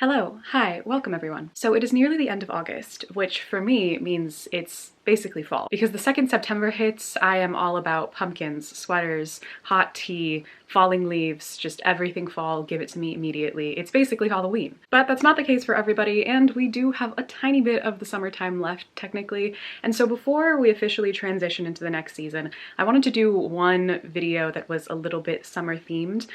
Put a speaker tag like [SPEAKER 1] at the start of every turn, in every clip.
[SPEAKER 1] Hello, hi, welcome everyone. So it is nearly the end of August, which for me means it's basically fall. Because the second September hits, I am all about pumpkins, sweaters, hot tea, falling leaves, just everything fall, give it to me immediately. It's basically Halloween. But that's not the case for everybody, and we do have a tiny bit of the summertime left, technically. And so before we officially transition into the next season, I wanted to do one video that was a little bit summer themed.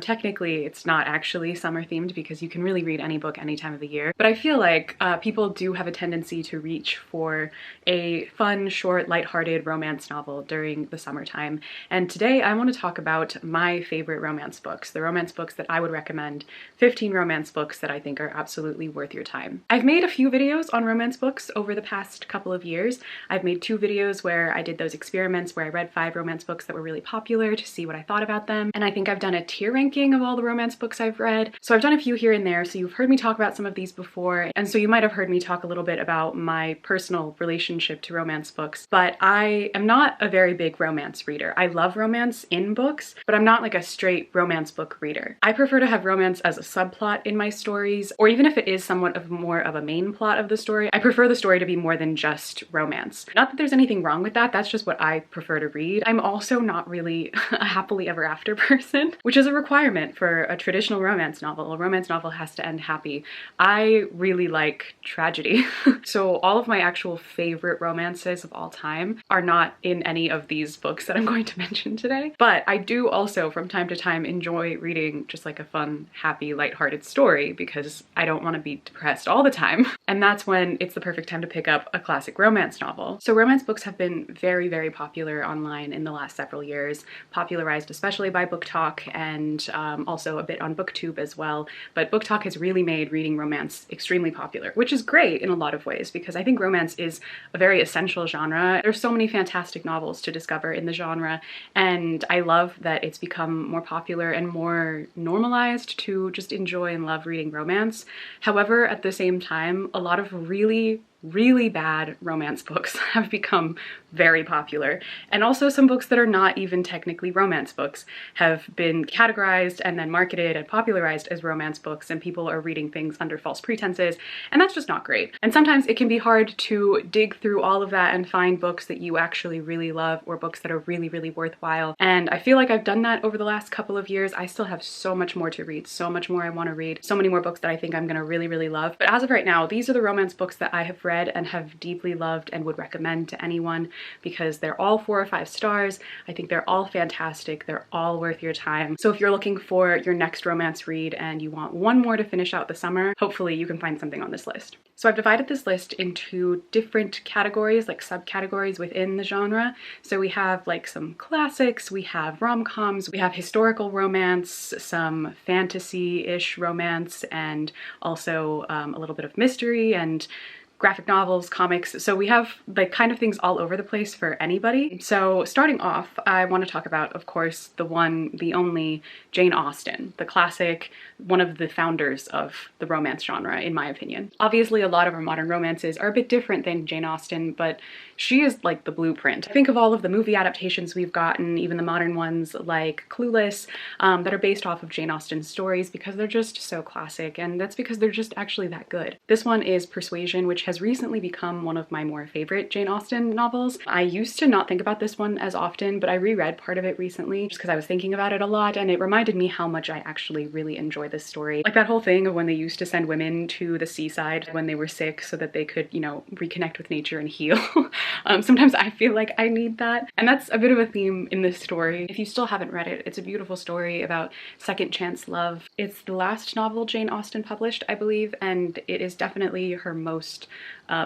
[SPEAKER 1] Technically, it's not actually summer themed because you can really read any book any time of the year. But I feel like people do have a tendency to reach for a fun, short, lighthearted romance novel during the summertime. And today I want to talk about my favorite romance books, the romance books that I would recommend, 15 romance books that I think are absolutely worth your time. I've made a few videos on romance books over the past couple of years. I've made 2 videos where I did those experiments where I read 5 romance books that were really popular to see what I thought about them. And I think I've done a tier ranking of all the romance books I've read. So I've done a few here and there, so you've heard me talk about some of these before, and so you might have heard me talk a little bit about my personal relationship to romance books, but I am not a very big romance reader. I love romance in books, but I'm not like a straight romance book reader. I prefer to have romance as a subplot in my stories, or even if it is somewhat of more of a main plot of the story, I prefer the story to be more than just romance. Not that there's anything wrong with that, that's just what I prefer to read. I'm also not really a happily ever after person, which is a requirement for a traditional romance novel. A romance novel has to end happy. I really like tragedy. So all of my actual favorite romances of all time are not in any of these books that I'm going to mention today. But I do also from time to time enjoy reading just like a fun, happy, lighthearted story because I don't want to be depressed all the time. And that's when it's the perfect time to pick up a classic romance novel. So romance books have been very, very popular online in the last several years, popularized especially by BookTok and also a bit on BookTube as well. But BookTok has really made reading romance extremely popular, which is great in a lot of ways because I think romance is a very essential genre. There's so many fantastic novels to discover in the genre, and I love that it's become more popular and more normalized to just enjoy and love reading romance. However, at the same time, a lot of really bad romance books have become very popular, and also some books that are not even technically romance books have been categorized and then marketed and popularized as romance books, and people are reading things under false pretenses, and that's just not great. And sometimes it can be hard to dig through all of that and find books that you actually really love or books that are really worthwhile, and I feel like I've done that over the last couple of years. I still have so much more to read, so much more I want to read, so many more books that I think I'm gonna really love. But as of right now, these are the romance books that I have read and have deeply loved and would recommend to anyone because they're all 4 or 5 stars. I think they're all fantastic. They're all worth your time. So if you're looking for your next romance read and you want one more to finish out the summer, hopefully you can find something on this list. So I've divided this list into different categories, like subcategories within the genre. So we have like some classics, we have rom-coms, we have historical romance, some fantasy-ish romance, and also a little bit of mystery and graphic novels, comics. So we have like kind of things all over the place for anybody. So starting off, I want to talk about, of course, the one, the only Jane Austen, the classic, one of the founders of the romance genre, in my opinion. Obviously, a lot of our modern romances are a bit different than Jane Austen, but she is like the blueprint. Think of all of the movie adaptations we've gotten, even the modern ones like Clueless, that are based off of Jane Austen's stories because they're just so classic, and that's because they're just actually that good. This one is Persuasion, which has recently become one of my more favorite Jane Austen novels. I used to not think about this one as often, but I reread part of it recently just because I was thinking about it a lot, and it reminded me how much I actually really enjoy this story. Like that whole thing of when they used to send women to the seaside when they were sick so that they could, you know, reconnect with nature and heal. Sometimes I feel like I need that, and that's a bit of a theme in this story. If you still haven't read it, it's a beautiful story about second chance love. It's the last novel Jane Austen published, I believe, and it is definitely her most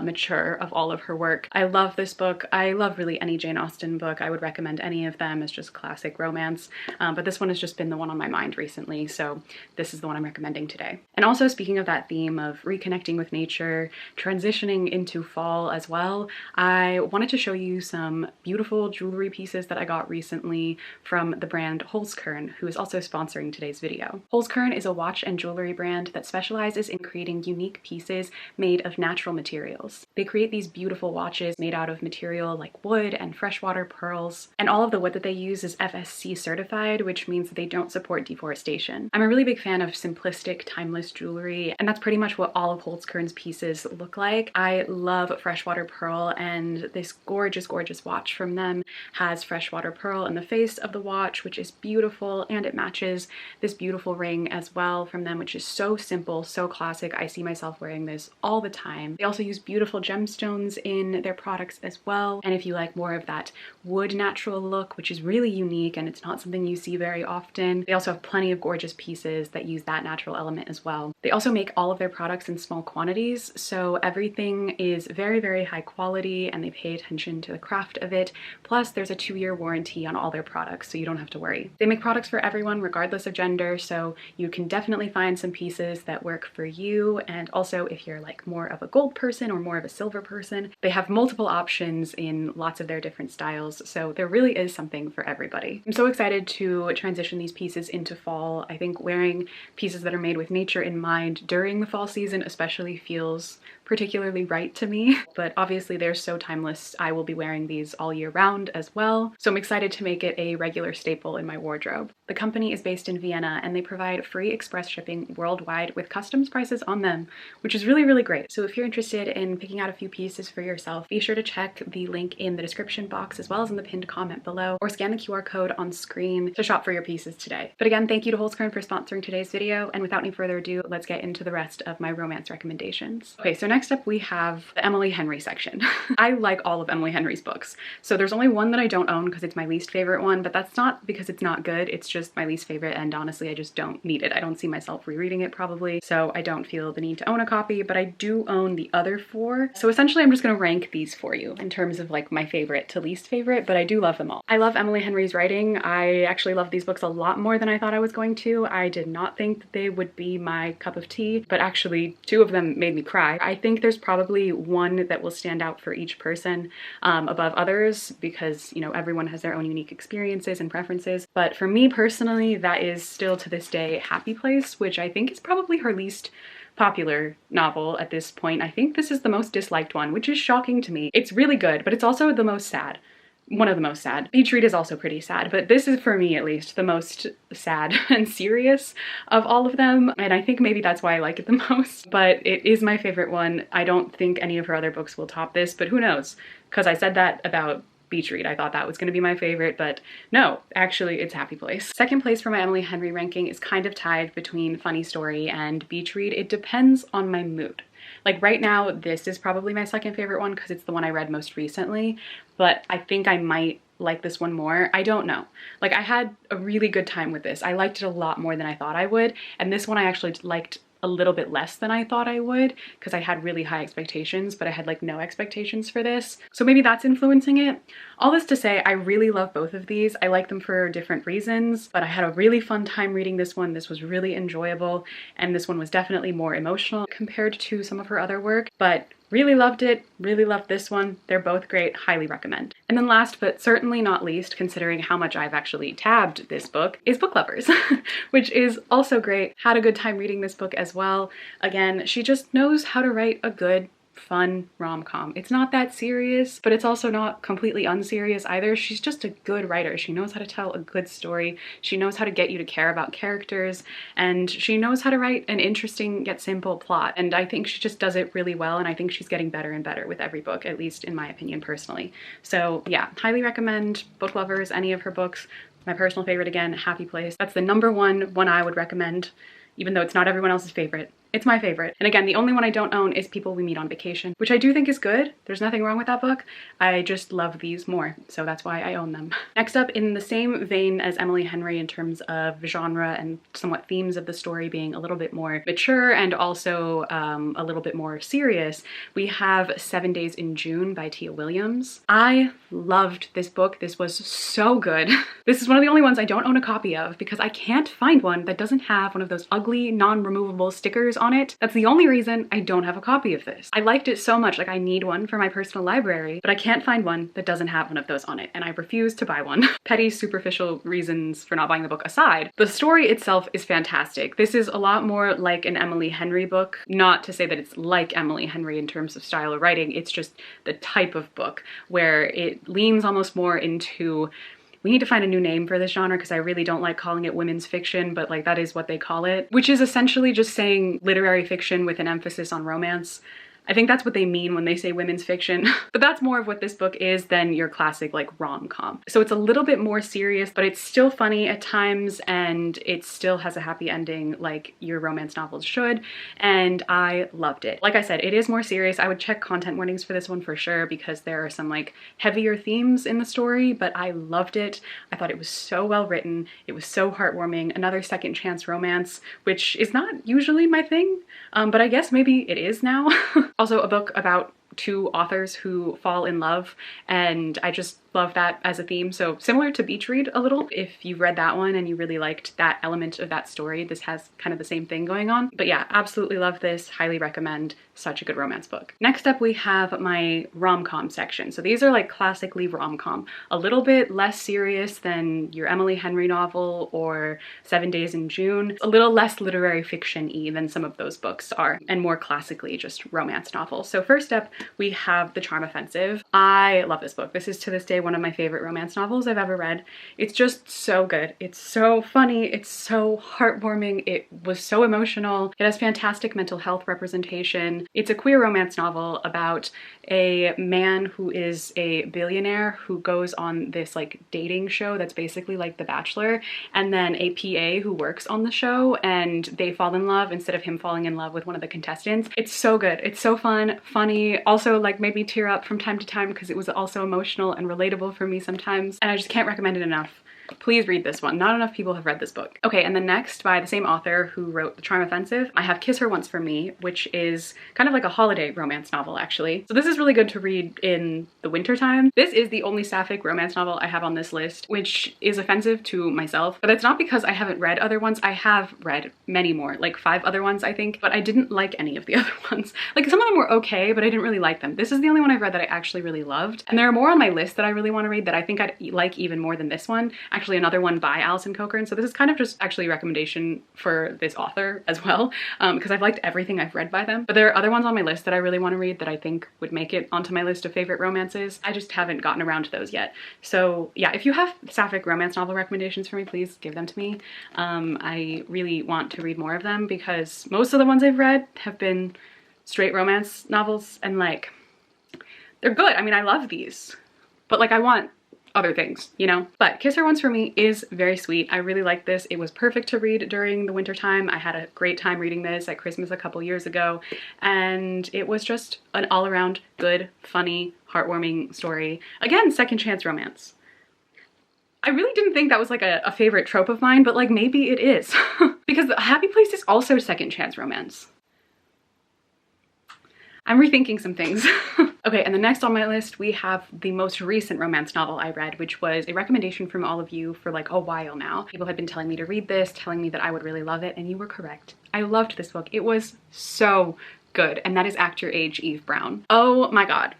[SPEAKER 1] mature of all of her work. I love this book. I love really any Jane Austen book. I would recommend any of them as just classic romance, but this one has just been the one on my mind recently, so this is the one I'm recommending today. And also, speaking of that theme of reconnecting with nature, transitioning into fall as well, I wanted to show you some beautiful jewelry pieces that I got recently from the brand Holzkern, who is also sponsoring today's video. Holzkern is a watch and jewelry brand that specializes in creating unique pieces made of natural materials. They create these beautiful watches made out of material like wood and freshwater pearls, and all of the wood that they use is FSC certified, which means that they don't support deforestation. I'm a really big fan of simplistic, timeless jewelry, and that's pretty much what all of Holzkern's pieces look like. I love freshwater pearl, and this gorgeous, gorgeous watch from them has freshwater pearl in the face of the watch, which is beautiful, and it matches this beautiful ring as well from them, which is so simple, so classic. I see myself wearing this all the time. They also use beautiful gemstones in their products as well, and if you like more of that wood natural look, which is really unique and it's not something you see very often, they also have plenty of gorgeous pieces that use that natural element as well. They also make all of their products in small quantities, so everything is very, very high quality, and they pay attention to the craft of it. Plus, there's a 2-year warranty on all their products, so you don't have to worry. They make products for everyone regardless of gender, so you can definitely find some pieces that work for you. And also, if you're like more of a gold person or more of a silver person, they have multiple options in lots of their different styles, so there really is something for everybody. I'm so excited to transition these pieces into fall. I think wearing pieces that are made with nature in mind during the fall season especially feels particularly right to me, but obviously they're so timeless. I will be wearing these all year round as well, so I'm excited to make it a regular staple in my wardrobe. The company is based in Vienna, and they provide free express shipping worldwide with customs prices on them, which is really, really great. So if you're interested in picking out a few pieces for yourself, be sure to check the link in the description box as well as in the pinned comment below, or scan the QR code on screen to shop for your pieces today. But again, thank you to Holzkern for sponsoring today's video, and without any further ado, let's get into the rest of my romance recommendations. Okay, so next up we have the Emily Henry section. I like all of Emily Henry's books, so there's only one that I don't own because it's my least favorite one, but that's not because it's not good, it's just my least favorite, and honestly I just don't need it. I don't see myself rereading it probably, so I don't feel the need to own a copy, but I do own the other 4. So essentially I'm just gonna rank these for you in terms of like my favorite to least favorite, but I do love them all. I love Emily Henry's writing. I actually love these books a lot more than I thought I was going to. I did not think that they would be my cup of tea, but actually 2 of them made me cry. I think there's probably one that will stand out for each person above others because, you know, everyone has their own unique experiences and preferences. But for me personally, that is still to this day Happy Place, which I think is probably her least popular novel at this point. I think this is the most disliked one, which is shocking to me. It's really good, but it's also the most sad. One of the most sad. Beach Read is also pretty sad, but this is, for me at least, the most sad and serious of all of them, and I think maybe that's why I like it the most, but it is my favorite one. I don't think any of her other books will top this, but who knows? Because I said that about Beach Read. I thought that was going to be my favorite, but no, actually it's Happy Place. Second place for my Emily Henry ranking is kind of tied between Funny Story and Beach Read. It depends on my mood. Like right now, this is probably my second favorite one because it's the one I read most recently, but I think I might like this one more. I don't know. Like I had a really good time with this. I liked it a lot more than I thought I would, and this one I actually liked a little bit less than I thought I would because I had really high expectations, but I had like no expectations for this. So maybe that's influencing it. All this to say, I really love both of these. I like them for different reasons, but I had a really fun time reading this one. This was really enjoyable, and this one was definitely more emotional compared to some of her other work, but really loved it, really loved this one. They're both great, highly recommend. And then last but certainly not least, considering how much I've actually tabbed this book, is Book Lovers, which is also great. Had a good time reading this book as well. Again, she just knows how to write a good, fun rom-com. It's not that serious, but it's also not completely unserious either. She's just a good writer. She knows how to tell a good story. She knows how to get you to care about characters, and she knows how to write an interesting yet simple plot. And I think she just does it really well, and I think she's getting better and better with every book, at least in my opinion personally. So yeah, highly recommend Book Lovers, any of her books. My personal favorite, again, Happy Place. That's the number one I would recommend, even though it's not everyone else's favorite. It's my favorite. And again, the only one I don't own is People We Meet on Vacation, which I do think is good. There's nothing wrong with that book. I just love these more, so that's why I own them. Next up, in the same vein as Emily Henry in terms of genre and somewhat themes of the story being a little bit more mature and also a little bit more serious, we have 7 Days in June by Tia Williams. I loved this book. This was so good. This is one of the only ones I don't own a copy of because I can't find one that doesn't have one of those ugly non-removable stickers on it. That's the only reason I don't have a copy of this. I liked it so much, like I need one for my personal library, but I can't find one that doesn't have one of those on it, and I refuse to buy one. Petty, superficial reasons for not buying the book aside, the story itself is fantastic. This is a lot more like an Emily Henry book. Not to say that it's like Emily Henry in terms of style of writing, it's just the type of book where it leans almost more into, we need to find a new name for this genre because I really don't like calling it women's fiction, but like that is what they call it, which is essentially just saying literary fiction with an emphasis on romance. I think that's what they mean when they say women's fiction, but that's more of what this book is than your classic like rom-com. So it's a little bit more serious, but it's still funny at times and it still has a happy ending like your romance novels should, and I loved it. Like I said, it is more serious. I would check content warnings for this one for sure because there are some like heavier themes in the story, but I loved it. I thought it was so well written. It was so heartwarming. Another second chance romance, which is not usually my thing, but I guess maybe it is now. Also a book about two authors who fall in love, and I just love that as a theme. So similar to Beach Read a little. If you've read that one and you really liked that element of that story, this has kind of the same thing going on. But yeah, absolutely love this, highly recommend. Such a good romance book. Next up we have my rom-com section. So these are like classically rom-com, a little bit less serious than your Emily Henry novel or 7 Days in June, a little less literary fiction-y than some of those books are, and more classically just romance novels. So first up we have The Charm Offensive. I love this book. This is to this day one of my favorite romance novels I've ever read. It's just so good. It's so funny. It's so heartwarming. It was so emotional. It has fantastic mental health representation. It's a queer romance novel about a man who is a billionaire who goes on this like dating show that's basically like The Bachelor, and then a PA who works on the show, and they fall in love instead of him falling in love with one of the contestants. It's so good. It's so fun, funny, also like made me tear up from time to time because it was also emotional and relatable for me sometimes, and I just can't recommend it enough. Please read this one. Not enough people have read this book. Okay, and then next, by the same author who wrote The Charm Offensive, I have Kiss Her Once for Me, which is kind of like a holiday romance novel, actually. So this is really good to read in the winter time. This is the only sapphic romance novel I have on this list, which is offensive to myself, but it's not because I haven't read other ones. I have read many more, like 5 other ones, I think, but I didn't like any of the other ones. Like some of them were okay, but I didn't really like them. This is the only one I've read that I actually really loved. And there are more on my list that I really want to read that I think I'd like even more than this one. Actually, another one by Alison Cochran. So this is kind of just actually a recommendation for this author as well, because I've liked everything I've read by them. But there are other ones on my list that I really want to read that I think would make it onto my list of favorite romances. I just haven't gotten around to those yet. So yeah, if you have sapphic romance novel recommendations for me, please give them to me. I really want to read more of them because most of the ones I've read have been straight romance novels, and like, they're good. I mean, I love these, but like I want other things, you know? But Kiss Her Once for Me is very sweet. I really like this. It was perfect to read during the winter time. I had a great time reading this at Christmas a couple years ago, and it was just an all-around good, funny, heartwarming story. Again, second chance romance. I really didn't think that was like a favorite trope of mine, but like maybe it is. Because The Happy Place is also second chance romance. I'm rethinking some things. Okay, and the next on my list, we have the most recent romance novel I read, which was a recommendation from all of you for like a while now. People had been telling me to read this, telling me that I would really love it, and you were correct. I loved this book. It was so good, and that is Act Your Age, Eve Brown. Oh my god.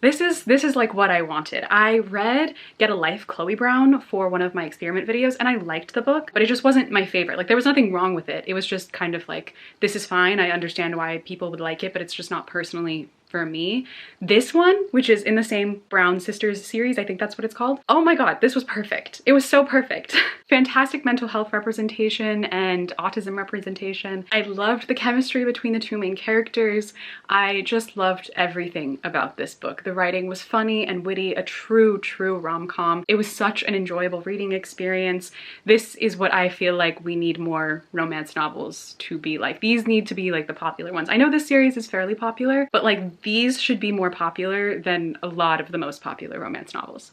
[SPEAKER 1] This is like what I wanted. I read Get a Life, Chloe Brown for one of my experiment videos, and I liked the book, but it just wasn't my favorite. Like there was nothing wrong with it. It was just kind of like, this is fine. I understand why people would like it, but it's just not personally for me. This one, which is in the same Brown Sisters series, I think that's what it's called. Oh my god, this was perfect. It was so perfect. Fantastic mental health representation and autism representation. I loved the chemistry between the two main characters. I just loved everything about this book. The writing was funny and witty, a true rom-com. It was such an enjoyable reading experience. This is what I feel like we need more romance novels to be like. These need to be like the popular ones. I know this series is fairly popular, but like these should be more popular than a lot of the most popular romance novels.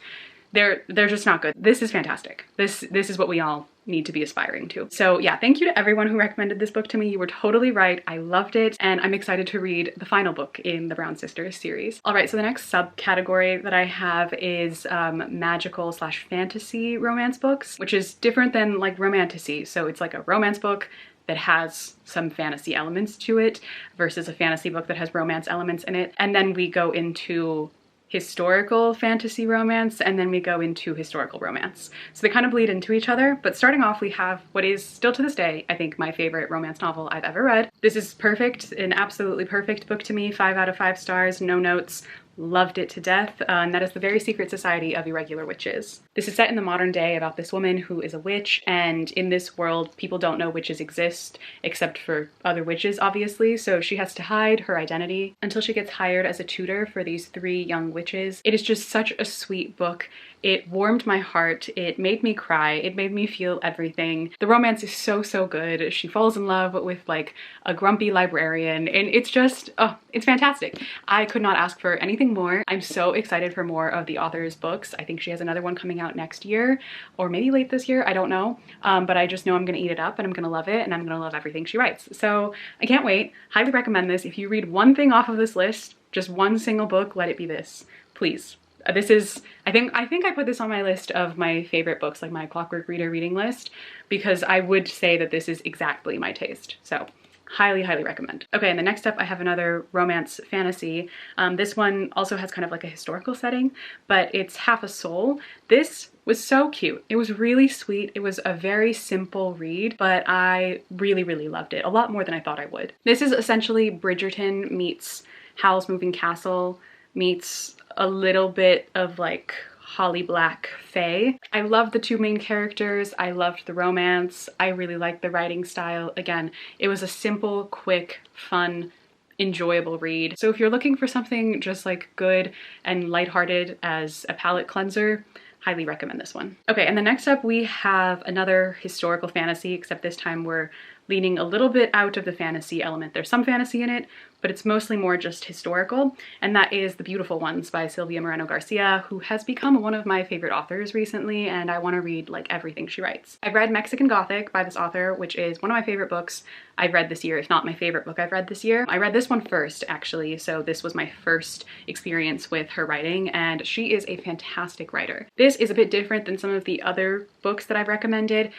[SPEAKER 1] They're just not good. This is fantastic. This is what we all need to be aspiring to. So yeah, thank you to everyone who recommended this book to me. You were totally right. I loved it, and I'm excited to read the final book in the Brown Sisters series. All right, so the next subcategory that I have is magical/fantasy romance books, which is different than like romantasy. So it's like a romance book that has some fantasy elements to it versus a fantasy book that has romance elements in it. And then we go into historical fantasy romance, and then we go into historical romance. So they kind of bleed into each other, but starting off we have what is still to this day, I think, my favorite romance novel I've ever read. This is perfect, an absolutely perfect book to me, 5 out of 5 stars, no notes. Loved it to death, and that is The Very Secret Society of Irregular Witches. This is set in the modern day about this woman who is a witch, and in this world people don't know witches exist except for other witches, obviously, so she has to hide her identity until she gets hired as a tutor for these 3 young witches. It is just such a sweet book. It warmed my heart, it made me cry, it made me feel everything. The romance is so, so good. She falls in love with like a grumpy librarian, and it's just, oh, it's fantastic. I could not ask for anything more. I'm so excited for more of the author's books. I think she has another one coming out next year, or maybe late this year, I don't know. But I just know I'm gonna eat it up and I'm gonna love it, and I'm gonna love everything she writes. So I can't wait. Highly recommend this. If you read one thing off of this list, just one single book, let it be this, please. This is, I think I put this on my list of my favorite books, like my Clockwork reader reading list, because I would say that this is exactly my taste. So highly, highly recommend. Okay, and the next up I have another romance fantasy. This one also has kind of like a historical setting, but it's Half a Soul. This was so cute. It was really sweet. It was a very simple read, but I really, really loved it. A lot more than I thought I would. This is essentially Bridgerton meets Howl's Moving Castle meets a little bit of like Holly Black Fae. I loved the 2 main characters. I loved the romance. I really liked the writing style. Again, it was a simple, quick, fun, enjoyable read. So if you're looking for something just like good and lighthearted as a palate cleanser, highly recommend this one. Okay, and the next up we have another historical fantasy, except this time we're leaning a little bit out of the fantasy element. There's some fantasy in it, but it's mostly more just historical, and that is The Beautiful Ones by Silvia Moreno Garcia, who has become one of my favorite authors recently, and I want to read like everything she writes. I've read Mexican Gothic by this author, which is one of my favorite books I've read this year, if not my favorite book I've read this year. I read this one first, actually, so this was my first experience with her writing, and she is a fantastic writer. This is a bit different than some of the other books that I've recommended,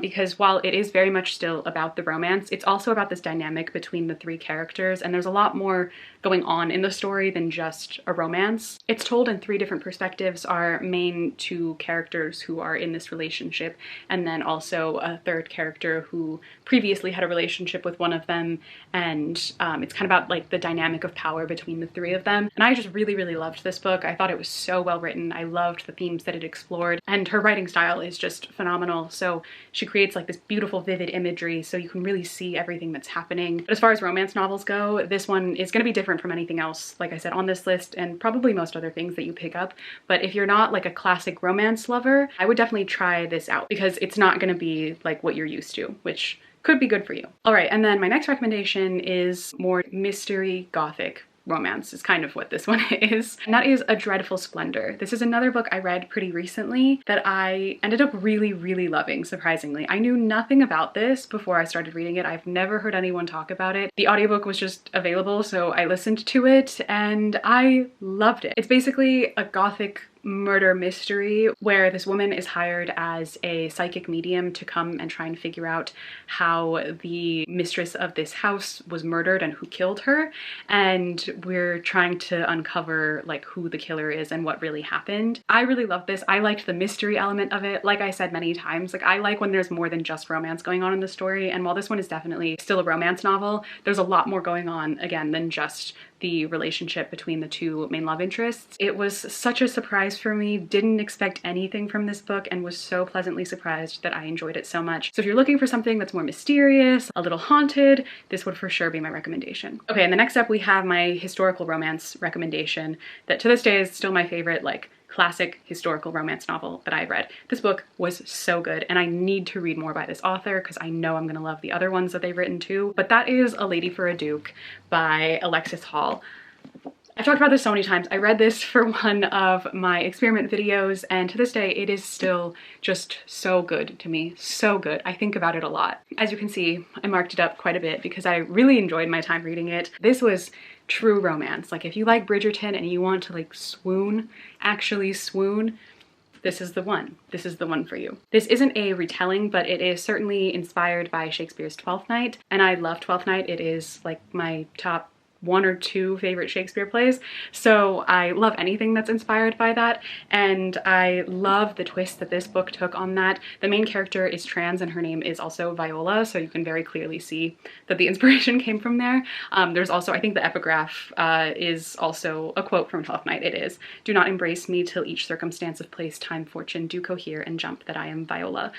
[SPEAKER 1] because while it is very much still about the romance, it's also about this dynamic between the 3 characters, and there's a lot more going on in the story than just a romance. It's told in 3 different perspectives, our main 2 characters who are in this relationship, and then also a 3rd character who previously had a relationship with one of them, and it's kind of about like the dynamic of power between the 3 of them. And I just really, really loved this book. I thought it was so well written. I loved the themes that it explored, and her writing style is just phenomenal. So she creates like this beautiful, vivid imagery, so you can really see everything that's happening. But as far as romance novels go, this one is going to be different from anything else, like I said, on this list, and probably most other things that you pick up. But if you're not like a classic romance lover, I would definitely try this out, because it's not going to be like what you're used to, which could be good for you. All right, and then my next recommendation is more mystery Gothic romance is kind of what this one is, and that is A Dreadful Splendor. This is another book I read pretty recently that I ended up really, really loving, surprisingly. I knew nothing about this before I started reading it. I've never heard anyone talk about it. The audiobook was just available, so I listened to it and I loved it. It's basically a Gothic murder mystery where this woman is hired as a psychic medium to come and try and figure out how the mistress of this house was murdered and who killed her, and we're trying to uncover like who the killer is and what really happened. I really loved this. I liked the mystery element of it. Like I said many times, like I like when there's more than just romance going on in the story, and while this one is definitely still a romance novel, there's a lot more going on again than just the relationship between the 2 main love interests. It was such a surprise for me, didn't expect anything from this book, and was so pleasantly surprised that I enjoyed it so much. So if you're looking for something that's more mysterious, a little haunted, this would for sure be my recommendation. Okay, and the next up we have my historical romance recommendation that to this day is still my favorite, like classic historical romance novel that I read. This book was so good, and I need to read more by this author because I know I'm gonna love the other ones that they've written too, but that is A Lady for a Duke by Alexis Hall. I've talked about this so many times. I read this for one of my experiment videos, and to this day it is still just so good to me. So good. I think about it a lot. As you can see, I marked it up quite a bit because I really enjoyed my time reading it. This was true romance. Like if you like Bridgerton and you want to like swoon, actually swoon, this is the one. This is the one for you. This isn't a retelling, but it is certainly inspired by Shakespeare's Twelfth Night, and I love Twelfth Night. It is like my top 1 or 2 favorite Shakespeare plays, so I love anything that's inspired by that, and I love the twist that this book took on that. The main character is trans and her name is also Viola, so you can very clearly see that the inspiration came from there. There's also, I think the epigraph is also a quote from Twelfth Night. It is, "Do not embrace me till each circumstance of place, time, fortune do cohere and jump that I am Viola,"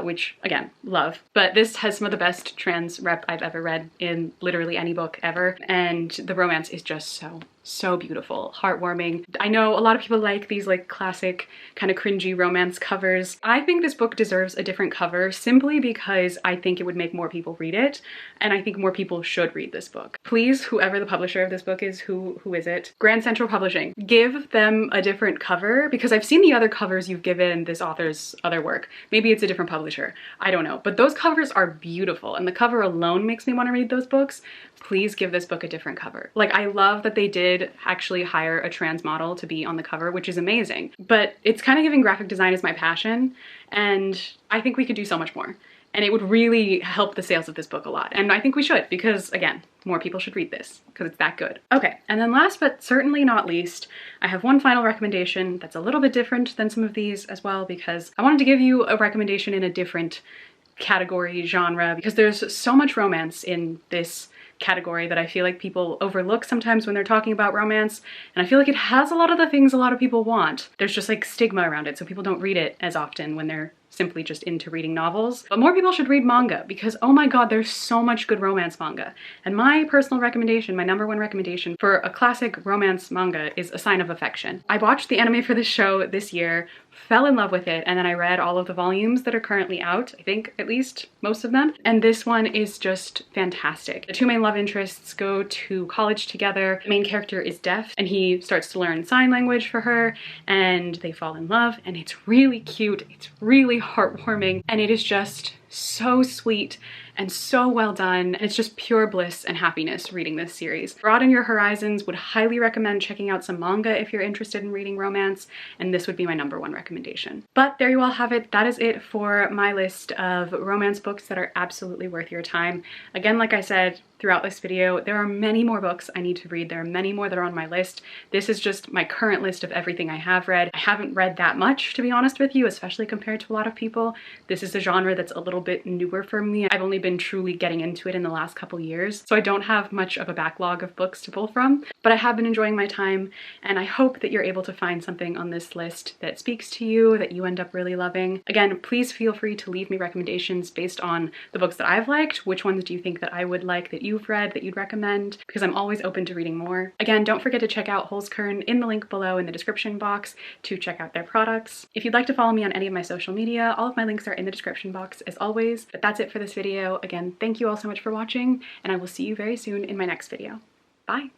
[SPEAKER 1] which again, love. But this has some of the best trans rep I've ever read in literally any book ever, and the romance is just so beautiful, heartwarming. I know a lot of people like these like classic kind of cringy romance covers. I think this book deserves a different cover simply because I think it would make more people read it, and I think more people should read this book. Please, whoever the publisher of this book is, who is it? Grand Central Publishing. Give them a different cover, because I've seen the other covers you've given this author's other work. Maybe it's a different publisher, I don't know, but those covers are beautiful, and the cover alone makes me want to read those books. Please give this book a different cover. Like, I love that they did actually hire a trans model to be on the cover, which is amazing, but it's kind of giving graphic design is my passion, and I think we could do so much more. And it would really help the sales of this book a lot. And I think we should, because again, more people should read this because it's that good. Okay, and then last but certainly not least, I have one final recommendation that's a little bit different than some of these as well, because I wanted to give you a recommendation in a different category, genre, because there's so much romance in this category that I feel like people overlook sometimes when they're talking about romance, and I feel like it has a lot of the things a lot of people want. There's just like stigma around it, so people don't read it as often when they're simply just into reading novels. But more people should read manga, because oh my god, there's so much good romance manga. And my personal recommendation, my number 1 recommendation for a classic romance manga is A Sign of Affection. I watched the anime for this show this year, fell in love with it, and then I read all of the volumes that are currently out, I think at least most of them, and this one is just fantastic. The 2 main love interests go to college together. The main character is deaf, and he starts to learn sign language for her, and they fall in love, and it's really cute, it's really heartwarming, and it is just so sweet and so well done, and it's just pure bliss and happiness reading this series. Broaden your horizons, would highly recommend checking out some manga if you're interested in reading romance, and this would be my number 1 recommendation. But there you all have it. That is it for my list of romance books that are absolutely worth your time. Again, like I said throughout this video, there are many more books I need to read. There are many more that are on my list. This is just my current list of everything I have read. I haven't read that much, to be honest with you, especially compared to a lot of people. This is a genre that's a little bit newer for me. I've only been truly getting into it in the last couple years, so I don't have much of a backlog of books to pull from, but I have been enjoying my time, and I hope that you're able to find something on this list that speaks to you, that you end up really loving. Again, please feel free to leave me recommendations based on the books that I've liked. Which ones do you think that I would like that you've read that you'd recommend? Because I'm always open to reading more. Again, don't forget to check out Holzkern in the link below in the description box to check out their products. If you'd like to follow me on any of my social media, all of my links are in the description box as always. But that's it for this video. Again, thank you all so much for watching, and I will see you very soon in my next video. Bye!